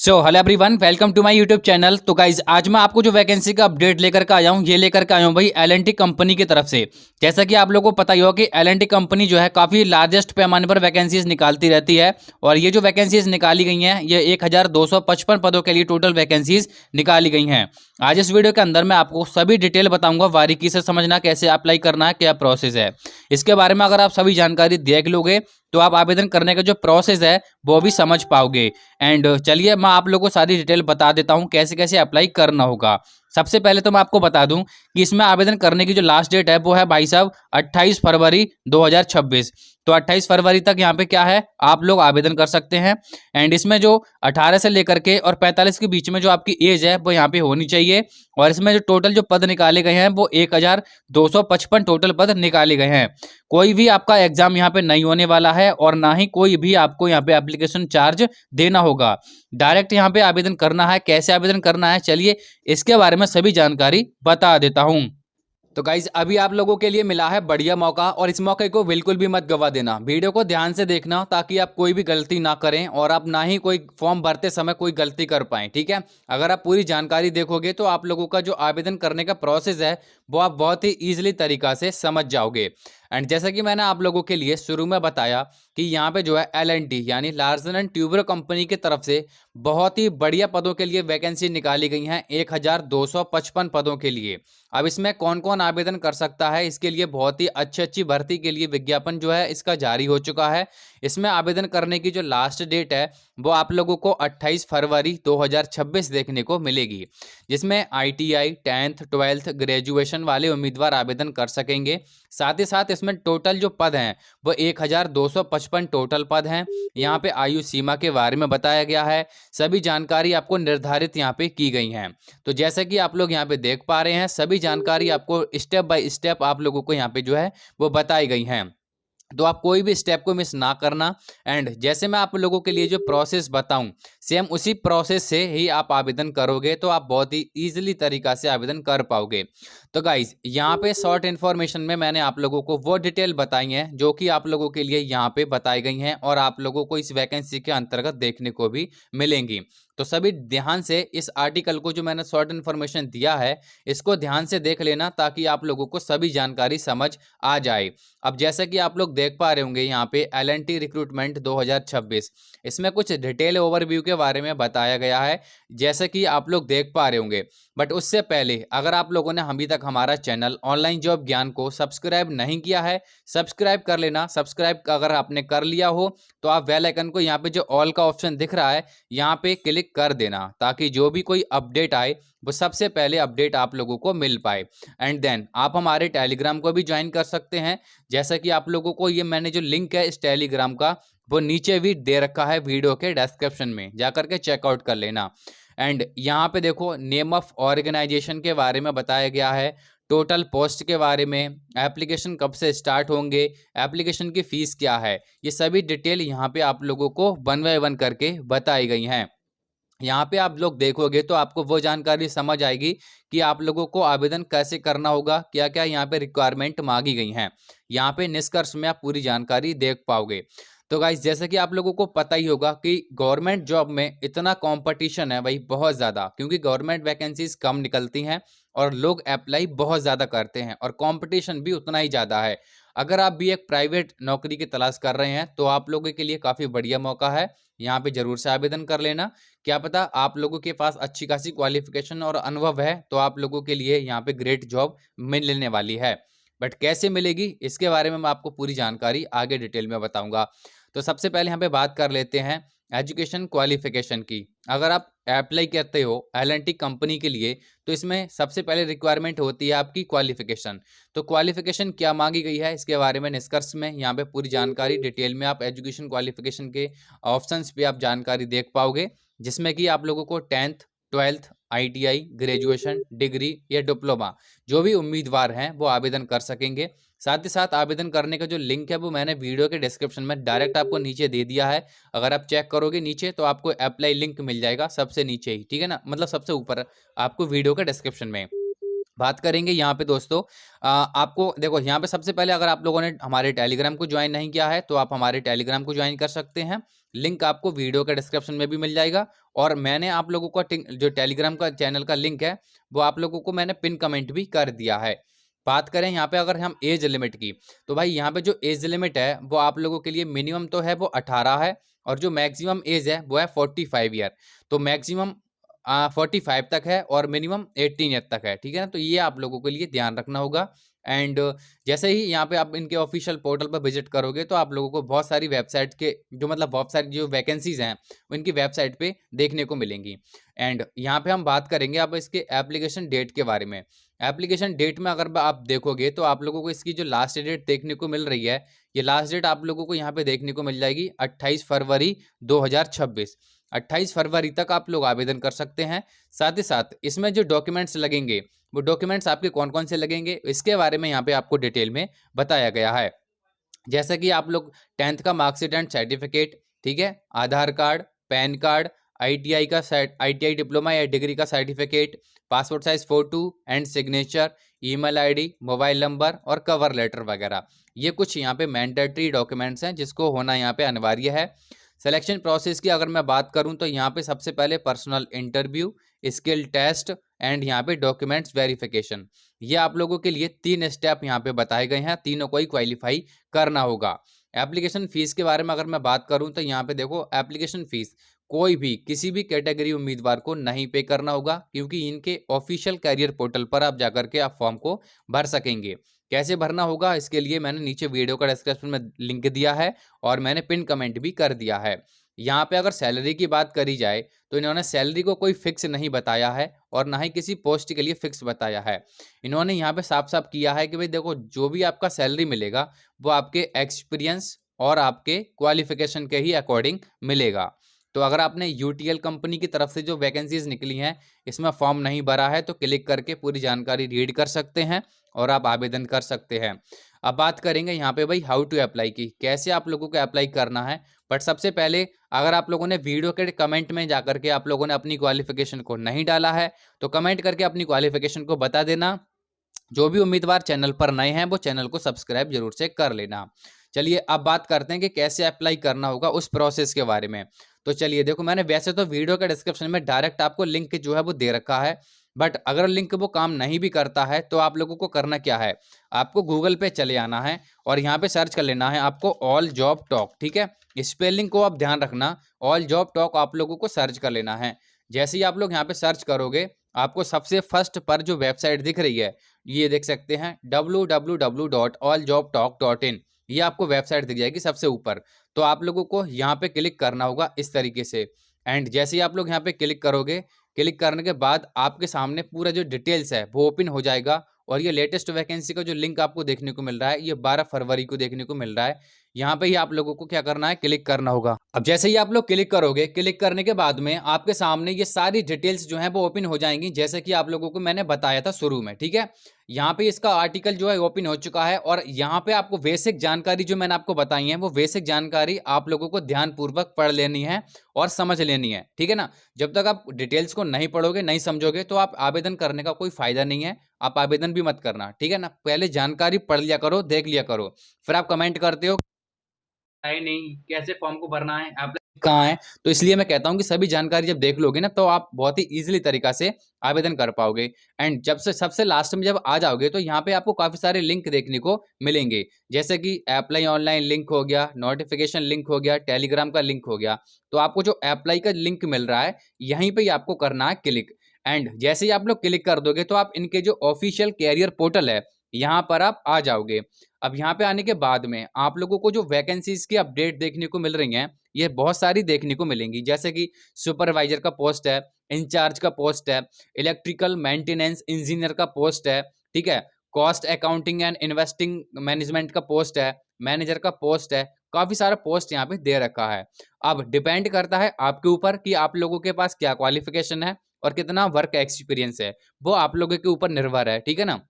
So hello everyone, welcome to my YouTube channel. तो guys आज मैं आपको जो वैकेंसी का अपडेट लेकर के आया हूँ, ये लेकर के आया हूँ भाई एल&टी कंपनी की तरफ से। जैसा कि आप लोगों को पता ही होगा कि एल&टी कंपनी जो है काफ़ी लार्जेस्ट पैमाने पर वैकेंसीज निकालती रहती है। और ये जो वैकेंसीज निकाली गई हैं, ये 1255 पदों के लिए टोटल वैकेंसीज निकाली गई हैं। आज इस वीडियो के अंदर मैं आपको सभी डिटेल बताऊंगा, बारीकी से समझना कैसे अप्लाई करना है, क्या प्रोसेस है। इसके बारे में अगर आप सभी जानकारी देख लोगे तो आप आवेदन करने का जो प्रोसेस है वो भी समझ पाओगे। एंड चलिए मैं आप लोगों को सारी डिटेल बता देता हूँ कैसे कैसे अप्लाई करना होगा। सबसे पहले तो मैं आपको बता दूं कि इसमें आवेदन करने की जो लास्ट डेट है वो है भाई साहब 28 फरवरी 2026। तो 28 फरवरी तक यहाँ पे क्या है, आप लोग आवेदन कर सकते हैं। एंड इसमें जो 18 से लेकर के और 45 के बीच में जो आपकी एज है वो यहाँ पे होनी चाहिए। और इसमें जो टोटल जो पद निकाले गए हैं वो 1255 टोटल पद निकाले गए हैं। कोई भी आपका एग्जाम यहाँ पे नहीं होने वाला है और ना ही कोई भी आपको यहाँ पे एप्लीकेशन चार्ज देना होगा। डायरेक्ट यहाँ पे आवेदन करना है। कैसे आवेदन करना है, चलिए इसके बारे में सभी जानकारी बता देता हूँ। तो गाइज अभी आप लोगों के लिए मिला है बढ़िया मौका, और इस मौके को बिल्कुल भी मत गवा देना। वीडियो को ध्यान से देखना ताकि आप कोई भी गलती ना करें और आप ना ही कोई फॉर्म भरते समय कोई गलती कर पाएं। ठीक है, अगर आप पूरी जानकारी देखोगे तो आप लोगों का जो आवेदन करने का प्रोसेस है वो आप बहुत ही ईजिली तरीका से समझ जाओगे। एंड जैसा कि मैंने आप लोगों के लिए शुरू में बताया कि यहाँ पे जो है एल&टी यानी लार्सन एंड ट्यूबर कंपनी की तरफ से बहुत ही बढ़िया पदों के लिए वैकेंसी निकाली गई हैं, 1255 पदों के लिए। अब इसमें कौन कौन आवेदन कर सकता है, इसके लिए बहुत ही अच्छी अच्छी भर्ती के लिए विज्ञापन जो है इसका जारी हो चुका है। इसमें आवेदन करने की जो लास्ट डेट है वो आप लोगों को 28 फरवरी 2026 देखने को मिलेगी, जिसमें ITI 10th 12th ग्रेजुएशन वाले उम्मीदवार आवेदन कर सकेंगे। साथ ही साथ इसमें टोटल जो पद हैं वो 1255 टोटल पद हैं। यहाँ पे आयु सीमा के बारे में बताया गया है, सभी जानकारी आपको निर्धारित यहाँ पे की गई हैं। तो जैसे कि आप लोग यहाँ पे देख पा रहे हैं, सभी जानकारी आपको स्टेप बाय स्टेप आप लोगों को यहाँ पे जो है वो बताई गई हैं। तो आप कोई भी स्टेप को मिस ना करना। एंड जैसे मैं आप लोगों के लिए जो प्रोसेस बताऊं, सेम उसी प्रोसेस से ही आप आवेदन करोगे तो आप बहुत ही ईजिली तरीका से आवेदन कर पाओगे। तो गाइज यहाँ पे शॉर्ट इन्फॉर्मेशन में मैंने आप लोगों को वो डिटेल बताई हैं जो कि आप लोगों के लिए यहाँ पे बताई गई हैं और आप लोगों को इस वैकेंसी के अंतर्गत देखने को भी मिलेंगी। तो सभी ध्यान से इस आर्टिकल को जो मैंने शॉर्ट इन्फॉर्मेशन दिया है इसको ध्यान से देख लेना ताकि आप लोगों को सभी जानकारी समझ आ जाए। अब जैसा कि आप लोग देख पा रहे होंगे यहाँ पे एल&टी रिक्रूटमेंट 2026, इसमें कुछ डिटेल ओवरव्यू के बारे में बताया गया है, जैसा कि आप लोग देख पा रहे होंगे। बट उससे पहले अगर आप लोगों ने अभी तक हमारा चैनल ऑनलाइन जॉब ज्ञान को सब्सक्राइब नहीं किया है, सब्सक्राइब कर लेना। सब्सक्राइब अगर आपने कर लिया हो तो आप बेल आइकन को यहाँ पे जो ऑल का ऑप्शन दिख रहा है यहाँ पे क्लिक कर देना ताकि जो भी कोई अपडेट आए वो सबसे पहले अपडेट आप लोगों को मिल पाए। एंड देन आप हमारे टेलीग्राम को भी ज्वाइन कर सकते हैं, जैसा कि आप लोगों को ये मैंने जो लिंक है इस टेलीग्राम का वो नीचे भी दे रखा है वीडियो के डिस्क्रिप्शन में, जाकर के चेकआउट कर लेना। एंड यहाँ पे देखो नेम ऑफ ऑर्गेनाइजेशन के बारे में बताया गया है, टोटल पोस्ट के बारे में, एप्लीकेशन कब से स्टार्ट होंगे, एप्लीकेशन की फीस क्या है, ये सभी डिटेल यहाँ पे आप लोगों को वन बाय वन करके बताई गई हैं। यहाँ पे आप लोग देखोगे तो आपको वो जानकारी समझ आएगी कि आप लोगों को आवेदन कैसे करना होगा, क्या क्या यहाँ पे रिक्वायरमेंट मांगी गई हैं। यहाँ पे निष्कर्ष में आप पूरी जानकारी देख पाओगे। तो गाइस जैसे कि आप लोगों को पता ही होगा कि गवर्नमेंट जॉब में इतना कंपटीशन है भाई, बहुत ज़्यादा, क्योंकि गवर्नमेंट वैकेंसीज कम निकलती हैं और लोग अप्लाई बहुत ज़्यादा करते हैं और कंपटीशन भी उतना ही ज़्यादा है। अगर आप भी एक प्राइवेट नौकरी की तलाश कर रहे हैं तो आप लोगों के लिए काफ़ी बढ़िया मौका है, यहाँ पे जरूर से आवेदन कर लेना। क्या पता आप लोगों के पास अच्छी खासी क्वालिफिकेशन और अनुभव है तो आप लोगों के लिए यहाँ पे ग्रेट जॉब मिलने वाली है। बट कैसे मिलेगी इसके बारे में मैं आपको पूरी जानकारी आगे डिटेल में बताऊंगा। तो सबसे पहले यहाँ पे बात कर लेते हैं एजुकेशन क्वालिफिकेशन की। अगर आप अप्लाई करते हो एल&टी कंपनी के लिए तो इसमें सबसे पहले रिक्वायरमेंट होती है आपकी क्वालिफिकेशन। तो क्वालिफिकेशन क्या मांगी गई है इसके बारे में निष्कर्ष में यहाँ पे पूरी जानकारी डिटेल में आप एजुकेशन क्वालिफिकेशन के ऑप्शंस पे आप जानकारी देख पाओगे, जिसमें कि आप लोगों को 10th 12th ITI graduation degree या डिप्लोमा जो भी उम्मीदवार हैं वो आवेदन कर सकेंगे। साथ ही साथ आवेदन करने का जो लिंक है वो मैंने वीडियो के डिस्क्रिप्शन में डायरेक्ट आपको नीचे दे दिया है। अगर आप चेक करोगे नीचे तो आपको अप्लाई लिंक मिल जाएगा सबसे नीचे ही, ठीक है ना, मतलब सबसे ऊपर आपको वीडियो के डिस्क्रिप्शन में। बात करेंगे यहाँ पे दोस्तों, आपको देखो यहाँ पे सबसे पहले अगर आप लोगों ने हमारे टेलीग्राम को ज्वाइन नहीं किया है तो आप हमारे टेलीग्राम को ज्वाइन कर सकते हैं। लिंक आपको वीडियो के डिस्क्रिप्शन में भी मिल जाएगा, और मैंने आप लोगों का जो टेलीग्राम का चैनल का लिंक है वो आप लोगों को मैंने पिन कमेंट भी कर दिया है। बात करें यहाँ पे अगर हम एज लिमिट की, तो भाई यहाँ पे जो एज लिमिट है वो आप लोगों के लिए मिनिमम तो है वो 18 है, और जो मैक्सिमम एज है वो है 45 ईयर। तो मैक्सिमम 45 तक है और मिनिमम 18 ईयर तक है, ठीक है ना। तो ये आप लोगों के लिए ध्यान रखना होगा। एंड जैसे ही यहाँ पे आप इनके ऑफिशियल पोर्टल पर विजिट करोगे तो आप लोगों को बहुत सारी वेबसाइट के जो मतलब बहुत सारी जो वैकेंसीज हैं वो इनकी वेबसाइट पे देखने को मिलेंगी। एंड यहाँ पे हम बात करेंगे अब इसके एप्लीकेशन डेट के बारे में। एप्लीकेशन डेट में अगर आप देखोगे तो आप लोगों को इसकी जो लास्ट डेट देखने को मिल रही है, ये लास्ट डेट आप लोगों को यहाँ पे देखने को मिल जाएगी 28 फरवरी 2026। 28 फरवरी तक आप लोग आवेदन कर सकते हैं। साथ ही साथ इसमें जो डॉक्यूमेंट्स लगेंगे वो डॉक्यूमेंट्स आपके कौन कौन से लगेंगे इसके बारे में यहाँ पे आपको डिटेल में बताया गया है। जैसा कि आप लोग 10th का मार्कशीट एंड सर्टिफिकेट, ठीक है, Aadhaar card, PAN card, ITI diploma या डिग्री का certificate, passport size photo and signature, email ID, mobile number और कवर लेटर वगैरह, ये कुछ यहाँ पे मैंडेटरी डॉक्यूमेंट्स हैं जिसको होना यहाँ पे अनिवार्य है। सिलेक्शन प्रोसेस की अगर मैं बात करूं तो यहाँ पे सबसे पहले personal interview, skill test and यहाँ पे डॉक्यूमेंट्स वेरिफिकेशन, ये आप लोगों के लिए 3 स्टेप यहाँ पे बताए गए हैं, तीनों को ही क्वालिफाई करना होगा। एप्लीकेशन फीस के बारे में अगर मैं बात करूं तो यहाँ पे देखो, एप्लीकेशन फीस कोई भी किसी भी कैटेगरी उम्मीदवार को नहीं पे करना होगा, क्योंकि इनके ऑफिशियल कैरियर पोर्टल पर आप जाकर के आप फॉर्म को भर सकेंगे। कैसे भरना होगा इसके लिए मैंने नीचे वीडियो का डिस्क्रिप्शन में लिंक दिया है और मैंने पिन कमेंट भी कर दिया है। यहाँ पे अगर सैलरी की बात करी जाए तो इन्होंने सैलरी को कोई फिक्स नहीं बताया है और ना ही किसी पोस्ट के लिए फिक्स बताया है। इन्होंने यहाँ पे साफ साफ किया है कि भाई देखो, जो भी आपका सैलरी मिलेगा वो आपके एक्सपीरियंस और आपके क्वालिफिकेशन के ही अकॉर्डिंग मिलेगा। तो अगर आपने यूटीएल कंपनी की तरफ से जो वैकेंसीज निकली हैं इसमें फॉर्म नहीं भरा है तो क्लिक करके पूरी जानकारी रीड कर सकते हैं और आप आवेदन कर सकते हैं। अब बात करेंगे यहाँ पे भाई हाउ टू अप्लाई की, कैसे आप लोगों को अप्लाई करना है। बट सबसे पहले अगर आप लोगों ने वीडियो के कमेंट में जाकर के आप लोगों ने अपनी क्वालिफिकेशन को नहीं डाला है तो कमेंट करके अपनी क्वालिफिकेशन को बता देना। जो भी उम्मीदवार चैनल पर नए हैं वो चैनल को सब्सक्राइब जरूर से कर लेना। चलिए अब बात करते हैं कि कैसे अप्लाई करना होगा उस प्रोसेस के बारे में। तो चलिए देखो, मैंने वैसे तो वीडियो के डिस्क्रिप्शन में डायरेक्ट आपको लिंक जो है वो दे रखा है, बट अगर लिंक वो काम नहीं भी करता है तो आप लोगों को करना क्या है, आपको गूगल पे चले आना है और यहाँ पे सर्च कर लेना है आपको ऑल जॉब टॉक, ठीक है। स्पेलिंग को आप ध्यान रखना, ऑल जॉब टॉक आप लोगों को सर्च कर लेना है। जैसे ही आप लोग यहाँ पे सर्च करोगे आपको सबसे फर्स्ट पर जो वेबसाइट दिख रही है ये देख सकते हैं www.alljobtalk.in, ये आपको वेबसाइट दिख जाएगी सबसे ऊपर। तो आप लोगों को यहाँ पे क्लिक करना होगा इस तरीके से। एंड जैसे ही आप लोग यहाँ पे क्लिक करोगे, क्लिक करने के बाद आपके सामने पूरा जो डिटेल्स है वो ओपन हो जाएगा और ये लेटेस्ट वैकेंसी का जो लिंक आपको देखने को मिल रहा है ये 12 फरवरी को देखने को मिल रहा है। यहाँ पे ही आप लोगों को क्या करना है, क्लिक करना होगा। अब जैसे ही आप लोग क्लिक करोगे, क्लिक करने के बाद में आपके सामने ये सारी डिटेल्स जो है वो ओपन हो जाएंगी, जैसे कि आप लोगों को मैंने बताया था शुरू में, ठीक है। यहाँ पे इसका आर्टिकल जो है ओपन हो चुका है और यहाँ पे आपको बेसिक जानकारी जो मैंने आपको बताई है वो बेसिक जानकारी आप लोगों को ध्यानपूर्वक पढ़ लेनी है और समझ लेनी है, ठीक है ना। जब तक आप डिटेल्स को नहीं पढ़ोगे, नहीं समझोगे तो आप आवेदन करने का कोई फायदा नहीं है, आप आवेदन भी मत करना, ठीक है ना। पहले जानकारी पढ़ लिया करो, देख लिया करो, फिर आप कमेंट करते हो है नहीं, कैसे फॉर्म को भरना है, अप्लाई कहाँ है। तो इसलिए मैं कहता हूँ कि सभी जानकारी जब देख लोगे ना तो आप बहुत ही इजीली तरीका से आवेदन कर पाओगे। एंड जब से सबसे लास्ट में जब आ जाओगे तो यहाँ पे आपको काफी सारे लिंक देखने को मिलेंगे, जैसे कि अप्लाई ऑनलाइन लिंक हो गया, नोटिफिकेशन लिंक हो गया, टेलीग्राम का लिंक हो गया। तो आपको जो अप्लाई का लिंक मिल रहा है यहीं पर ही आपको करना है क्लिक। एंड जैसे ही आप लोग क्लिक कर दोगे तो आप इनके जो ऑफिशियल कैरियर पोर्टल है यहाँ पर आप आ जाओगे। अब यहाँ पे आने के बाद में आप लोगों को जो वैकेंसीज की अपडेट देखने को मिल रही हैं ये बहुत सारी देखने को मिलेंगी, जैसे कि सुपरवाइजर का पोस्ट है, इंचार्ज का पोस्ट है, इलेक्ट्रिकल मेंटेनेंस इंजीनियर का पोस्ट है, ठीक है, cost accounting and investing management का पोस्ट है, मैनेजर का पोस्ट है, काफी सारा पोस्ट यहाँ पे दे रखा है। अब डिपेंड करता है आपके ऊपर कि आप लोगों के पास क्या क्वालिफिकेशन है और कितना वर्क एक्सपीरियंस है, वो आप लोगों के ऊपर निर्भर है, ठीक है ना।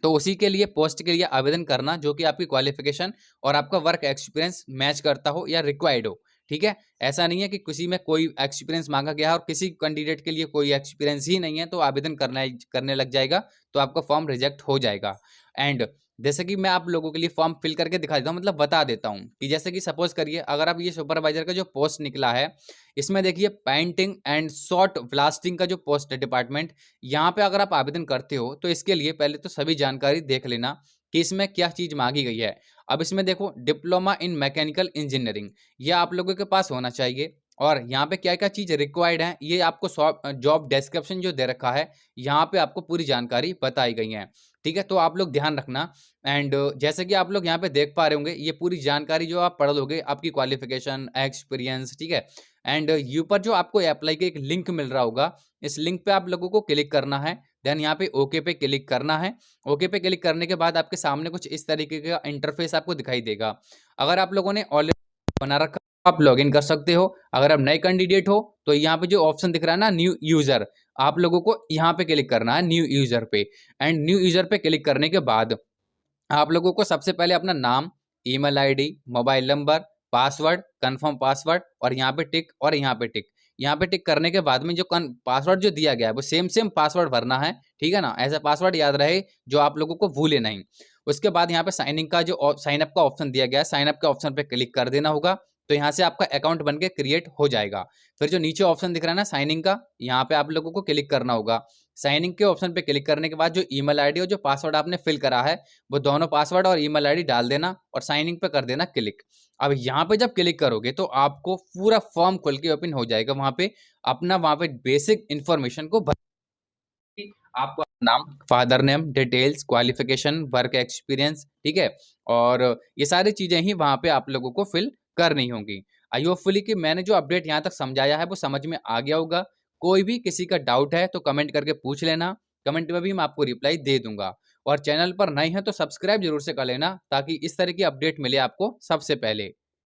तो उसी के लिए पोस्ट के लिए आवेदन करना जो कि आपकी क्वालिफिकेशन और आपका वर्क एक्सपीरियंस मैच करता हो या रिक्वायर्ड हो, ठीक है, ऐसा नहीं है कि किसी में कोई एक्सपीरियंस मांगा गया है और किसी कैंडिडेट के लिए कोई एक्सपीरियंस ही नहीं है तो आवेदन करने लग जाएगा तो आपका फॉर्म रिजेक्ट हो जाएगा। एंड जैसे कि मैं आप लोगों के लिए फॉर्म फिल करके दिखा देता हूँ, मतलब बता देता हूँ कि जैसे कि सपोज करिए अगर आप ये सुपरवाइजर का जो पोस्ट निकला है, इसमें देखिए पेंटिंग एंड शॉर्ट ब्लास्टिंग का जो पोस्ट है डिपार्टमेंट, यहाँ पे अगर आप आवेदन करते हो तो इसके लिए पहले तो सभी जानकारी देख लेना कि इसमें क्या चीज़ मांगी गई है। अब इसमें देखो डिप्लोमा इन मैकेनिकल इंजीनियरिंग, ये आप लोगों के पास होना चाहिए। और यहाँ पे क्या क्या चीज़ रिक्वायर्ड है ये आपको जॉब डिस्क्रिप्शन जो दे रखा है, यहाँ पे आपको पूरी जानकारी बताई गई है। ठीक है, तो आप लोग ध्यान रखना। एंड जैसे कि आप लोग यहाँ पे देख पा रहे होंगे, ये पूरी जानकारी जो आप पढ़ लोगे, आपकी क्वालिफिकेशन, एक्सपीरियंस, ठीक है। एंड ऊपर जो आपको अप्लाई का एक लिंक मिल रहा होगा, इस लिंक पे आप लोगों को क्लिक करना है। देन यहाँ पे ओके पे क्लिक करना है। ओके पे क्लिक करने के बाद आपके सामने कुछ इस तरीके का इंटरफेस आपको दिखाई देगा। अगर आप लोगों ने ऑलरेडी बना रखा आप लॉगिन कर सकते हो। अगर आप नए कैंडिडेट हो तो यहाँ पे जो ऑप्शन दिख रहा है ना न्यू यूजर, आप लोगों को यहाँ पे क्लिक करना है न्यू यूजर पे। एंड न्यू यूजर पे क्लिक करने के बाद आप लोगों को सबसे पहले अपना नाम, email ID, mobile number, password, confirm password और यहाँ पे टिक और यहाँ पे टिक। यहाँ पे टिक करने के बाद में जो पासवर्ड जो दिया गया है वो सेम सेम पासवर्ड भरना है, ठीक है ना। ऐसा पासवर्ड याद रहे जो आप लोगों को भूले नहीं। उसके बाद यहाँ पे साइनिंग का जो साइन अप का ऑप्शन दिया गया है, साइन अप के ऑप्शन पे क्लिक कर देना होगा। तो यहाँ से आपका अकाउंट बन के क्रिएट हो जाएगा। फिर जो नीचे ऑप्शन दिख रहा है ना साइनिंग का, यहाँ पे आप लोगों को क्लिक करना होगा। साइनिंग के ऑप्शन पे क्लिक करने के बाद जो ईमेल आईडी और जो पासवर्ड आपने फिल करा है, वो दोनों पासवर्ड और ईमेल आईडी डाल देना और साइनिंग पे कर देना क्लिक। अब यहाँ पे जब क्लिक करोगे तो आपको पूरा फॉर्म खुल के ओपन हो जाएगा। वहां पे अपना बेसिक इंफॉर्मेशन को आपको नाम, father name, details, qualification, work experience, ठीक है, और ये सारी चीजें ही वहां पे आप लोगों को फिल करनी होंगी। आई होपफुली कि मैंने जो अपडेट यहाँ तक समझाया है वो समझ में आ गया होगा। कोई भी किसी का डाउट है तो कमेंट करके पूछ लेना, कमेंट में भी मैं आपको रिप्लाई दे दूंगा। और चैनल पर नए हैं तो सब्सक्राइब जरूर से कर लेना ताकि इस तरह की अपडेट मिले आपको सबसे पहले।